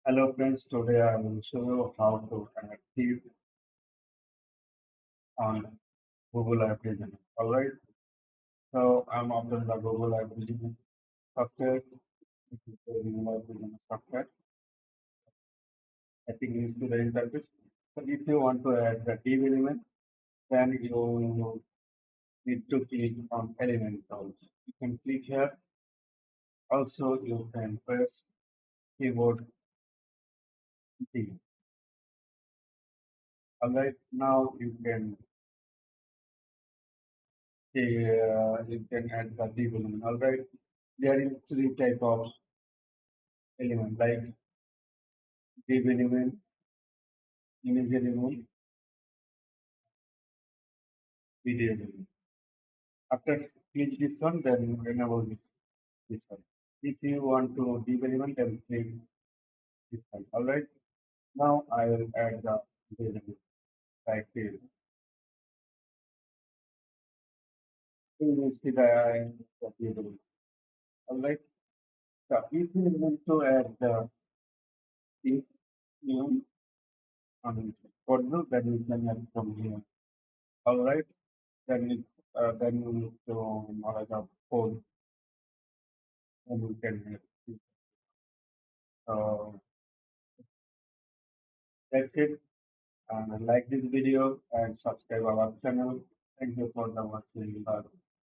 Hello friends, today I will show you how to active on Google Application. Alright, so I'm opening the Google Application software. This is the Google Application software. I think it's to the interface. So if you want to add the div element, then you need to click on element also. You can click here. Also, you can press keyboard D. Alright, now you can add the div element. Alright, there is three type of element like div element, image element, video element. After click this one, then enable this one. If you want to div element, then click this one. Alright. Now I will add the video element right here. You will see the video element. Alright. So if you want to add the if you code, then you can add from here. Alright. Then you need to add the code and you can add it. So that's it. Like this video and subscribe our channel. Thank you for the watching. Bye.